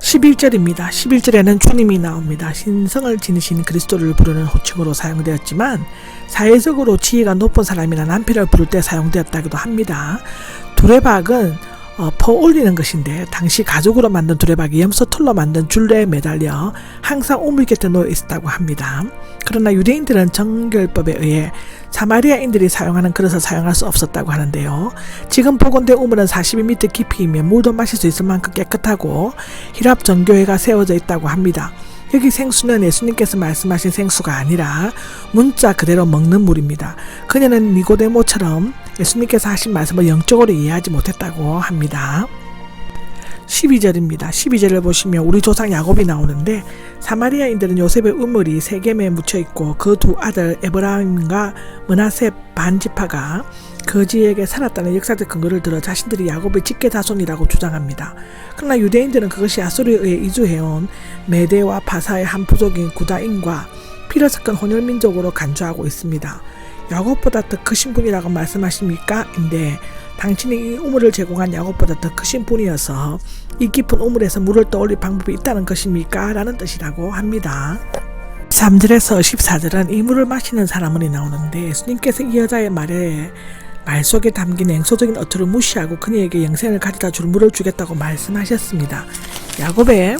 11절입니다. 11절에는 주님이 나옵니다. 신성을 지니신 그리스도를 부르는 호칭으로 사용되었지만 사회적으로 지위가 높은 사람이나 남편을 부를 때 사용되었다고도 합니다. 두레박은 퍼 올리는 것인데 당시 가죽으로 만든 두레박이 염소 털로 만든 줄에 매달려 항상 우물 곁에 놓여 있었다고 합니다. 그러나 유대인들은 정결법에 의해 사마리아인들이 사용하는 그릇을 사용할 수 없었다고 하는데요. 지금 복원된 우물은 42m 깊이이며 물도 마실 수 있을 만큼 깨끗하고 히랍 정교회가 세워져 있다고 합니다. 여기 생수는 예수님께서 말씀하신 생수가 아니라 문자 그대로 먹는 물입니다. 그녀는 니고데모처럼 예수님께서 하신 말씀을 영적으로 이해하지 못했다고 합니다. 12절입니다. 12절을 보시면 우리 조상 야곱이 나오는데 사마리아인들은 요셉의 우물이 세겜에 묻혀있고 그 두 아들 에브라임과 므낫세 반지파가 거지에게 살았다는 역사적 근거를 들어 자신들이 야곱의 직계 자손이라고 주장합니다. 그러나 유대인들은 그것이 아수르에 의해 이주해온 메대와 바사의 한 부족인 구다인과 피를 섞은 혼혈민족으로 간주하고 있습니다. 야곱보다 더 크신 분이라고 말씀하십니까? 인데 당신이 이 우물을 제공한 야곱보다 더 크신 분이어서 이 깊은 우물에서 물을 떠올릴 방법이 있다는 것입니까? 라는 뜻이라고 합니다. 3절에서 14절은 이 물을 마시는 사람이 나오는데 예수님께서 이 여자의 말 속에 담긴 앵소적인 어투를 무시하고 그녀에게 영생을 가져다 줄 물을 주겠다고 말씀하셨습니다. 야곱의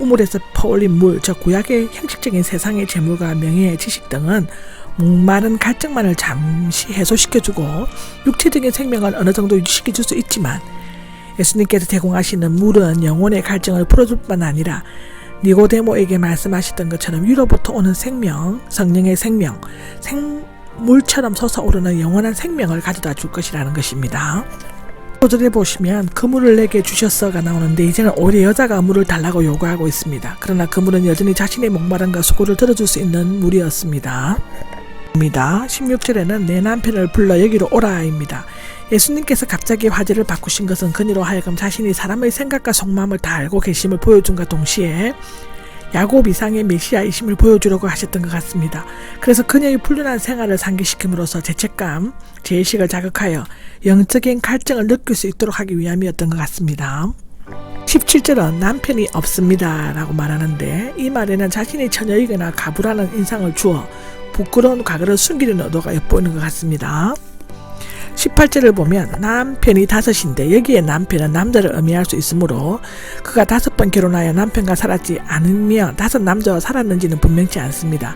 우물에서 퍼올린 물, 즉 구약의 형식적인 세상의 재물과 명예의 지식 등은 목마른 갈증만을 잠시 해소시켜주고 육체적인 생명을 어느 정도 유지시켜줄 수 있지만 예수님께서 제공하시는 물은 영혼의 갈증을 풀어줄 뿐만 아니라 니고데모에게 말씀하셨던 것처럼 위로부터 오는 생명, 성령의 생명, 물처럼 솟아오르는 영원한 생명을 가져다 줄 것이라는 것입니다. 5절에 보시면 그 물을 내게 주셨어가 나오는데 이제는 오히려 여자가 물을 달라고 요구하고 있습니다. 그러나 그 물은 여전히 자신의 목마름과 수고를 들어줄 수 있는 물이었습니다. 16절에는 내 남편을 불러 여기로 오라입니다. 예수님께서 갑자기 화제를 바꾸신 것은 그녀로 하여금 자신이 사람의 생각과 속마음을 다 알고 계심을 보여준과 동시에 야곱 이상의 메시아이심을 보여주려고 하셨던 것 같습니다. 그래서 그녀의 불륜한 생활을 상기시킴으로써 죄책감, 죄의식을 자극하여 영적인 갈증을 느낄 수 있도록 하기 위함이었던 것 같습니다. 17절은 남편이 없습니다 라고 말하는데 이 말에는 자신이 처녀이거나 가부라는 인상을 주어 부끄러운 과거를 숨기려는 의도가 엿보이는 것 같습니다. 18절을 보면 남편이 5인데 여기에 남편은 남자를 의미할 수 있으므로 그가 5번 결혼하여 남편과 살았지 않으면 5 남자와 살았는지는 분명치 않습니다.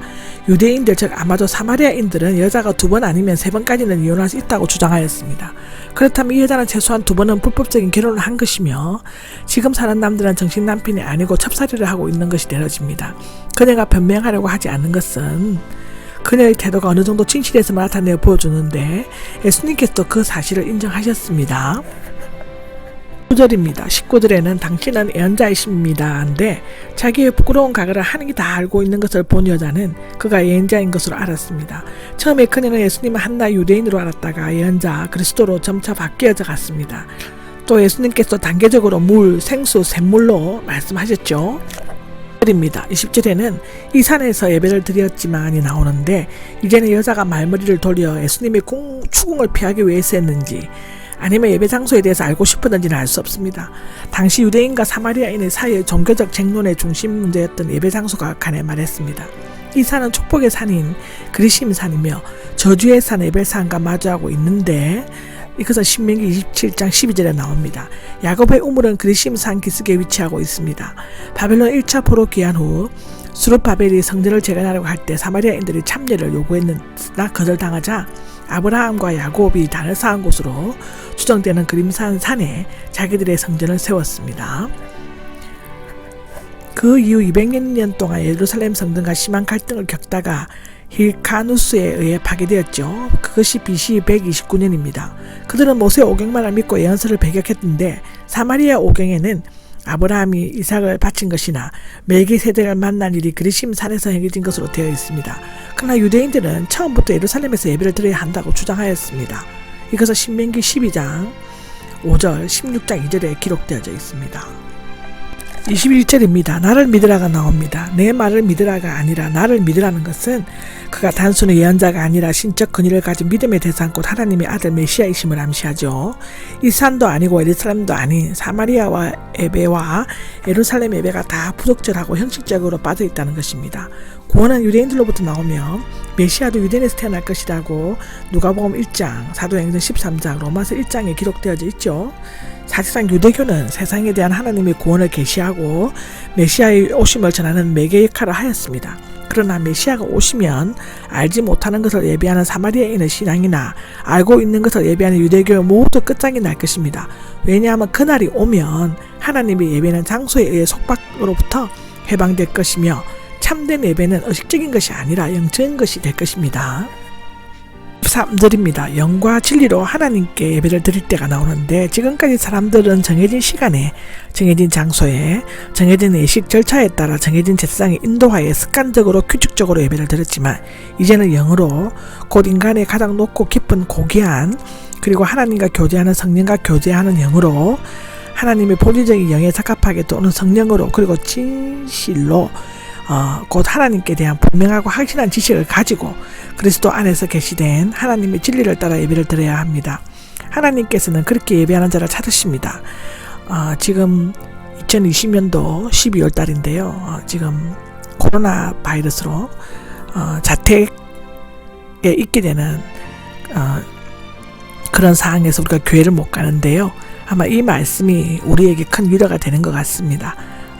유대인들 즉 아마도 사마리아인들은 여자가 2번 아니면 3번까지는 이혼할 수 있다고 주장하였습니다. 그렇다면 이 여자는 최소한 2번은 불법적인 결혼을 한 것이며 지금 사는 남들은 정식 남편이 아니고 첩살이를 하고 있는 것이 되어집니다. 그녀가 변명하려고 하지 않는 것은 그녀의 태도가 어느 정도 진실에서 나타내어 보여주는데 예수님께서도 그 사실을 인정하셨습니다. 9절입니다. 19절에는 당신은 예언자이십니다. 한데 자기의 부끄러운 과거를 하늘이 다 알고 있는 것을 본 여자는 그가 예언자인 것으로 알았습니다. 처음에 그녀는 예수님을 한나 유대인으로 알았다가 예언자 그리스도로 점차 바뀌어져 갔습니다. 또 예수님께서 단계적으로 물, 생수, 샘물로 말씀하셨죠. 20절에는 이 산에서 예배를 드렸지만이 나오는데 이제는 여자가 말머리를 돌려 예수님의 추궁을 피하기 위해서 했는지 아니면 예배 장소에 대해서 알고 싶었는지는 알 수 없습니다. 당시 유대인과 사마리아인의 사이의 종교적 쟁론의 중심 문제였던 예배 장소가 간에 말했습니다. 이 산은 축복의 산인 그리심 산이며 저주의 산 에벨산과 마주하고 있는데 이것은 신명기 27장 12절에 나옵니다. 야곱의 우물은 그리심산 기슭에 위치하고 있습니다. 바벨론 1차 포로 귀환 후 수룹바벨이 성전을 재건하려고 할 때 사마리아인들이 참여를 요구했으나 거절당하자 아브라함과 야곱이 단을 쌓은 곳으로 추정되는 그림산 산에 자기들의 성전을 세웠습니다. 그 이후 200년 동안 예루살렘 성전과 심한 갈등을 겪다가 힐카누스에 의해 파괴되었죠. 그것이 BC 129년입니다. 그들은 모세의 오경만을 믿고 예언서를 배격했는데 사마리아 오경에는 아브라함이 이삭을 바친 것이나 멜기세덱을 만난 일이 그리심 산에서 행해진 것으로 되어 있습니다. 그러나 유대인들은 처음부터 예루살렘에서 예배를 드려야 한다고 주장하였습니다. 이것은 신명기 12장 5절, 16장 2절에 기록되어져 있습니다. 21절입니다. 나를 믿으라가 나옵니다. 내 말을 믿으라가 아니라 나를 믿으라는 것은 그가 단순히 예언자가 아니라 신적 근위를 가진 믿음의 대상 곧 하나님의 아들 메시아이심을 암시하죠. 이 산도 아니고 예루살렘도 아닌 사마리아와 에베와 예루살렘 에베가 다 부적절하고 형식적으로 빠져 있다는 것입니다. 구원은 유대인들로부터 나오며 메시아도 유대인에서 태어날 것이라고 누가복음 1장, 사도행전 13장, 로마서 1장에 기록되어져 있죠. 사실상 유대교는 세상에 대한 하나님의 구원을 계시하고 메시아의 오심을 전하는 매개 역할을 하였습니다. 그러나 메시아가 오시면 알지 못하는 것을 예비하는 사마리아인의 신앙이나 알고 있는 것을 예비하는 유대교 모두 끝장이 날 것입니다. 왜냐하면 그날이 오면 하나님의 예배는 장소에 의해 속박으로부터 해방될 것이며 참된 예배는 의식적인 것이 아니라 영적인 것이 될 것입니다. 13절입니다. 영과 진리로 하나님께 예배를 드릴 때가 나오는데 지금까지 사람들은 정해진 시간에 정해진 장소에 정해진 예식 절차에 따라 정해진 제사장의 인도하에 습관적으로 규칙적으로 예배를 드렸지만 이제는 영으로 곧 인간의 가장 높고 깊은 고귀한 그리고 하나님과 교제하는 성령과 교제하는 영으로 하나님의 본질적인 영에 적합하게 또는 성령으로 그리고 진실로 곧 하나님께 대한 분명하고 확실한 지식을 가지고 그리스도 안에서 계시된 하나님의 진리를 따라 예배를 드려야 합니다. 하나님께서는 그렇게 예배하는 자를 찾으십니다. 지금 2020년도 12월 달인데요. 지금 코로나 바이러스로 자택에 있게 되는 그런 상황에서 우리가 교회를 못 가는데요. 아마 이 말씀이 우리에게 큰 위로가 되는 것 같습니다.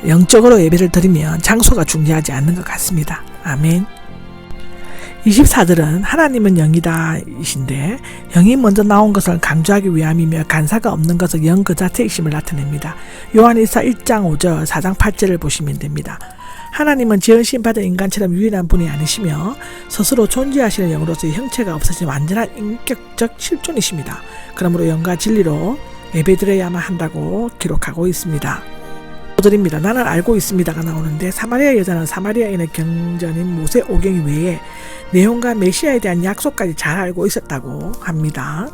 영적으로 예배를 드리면 장소가 중요하지 않는 것 같습니다. 아멘. 24절은 하나님은 영이다 이신데 영이 먼저 나온 것을 강조하기 위함이며 간사가 없는 것은 영 그 자체이심을 나타냅니다. 요한일서 1장 5절 4장 8절을 보시면 됩니다. 하나님은 지으심 받은 인간처럼 유일한 분이 아니시며 스스로 존재하시는 영으로서 형체가 없으신 완전한 인격적 실존이십니다. 그러므로 영과 진리로 예배드려야만 한다고 기록하고 있습니다. 드립니다. 나는 알고 있습니다가 나오는데 사마리아 여자는 사마리아인의 경전인 모세 오경 외에 내용과 메시아에 대한 약속까지 잘 알고 있었다고 합니다.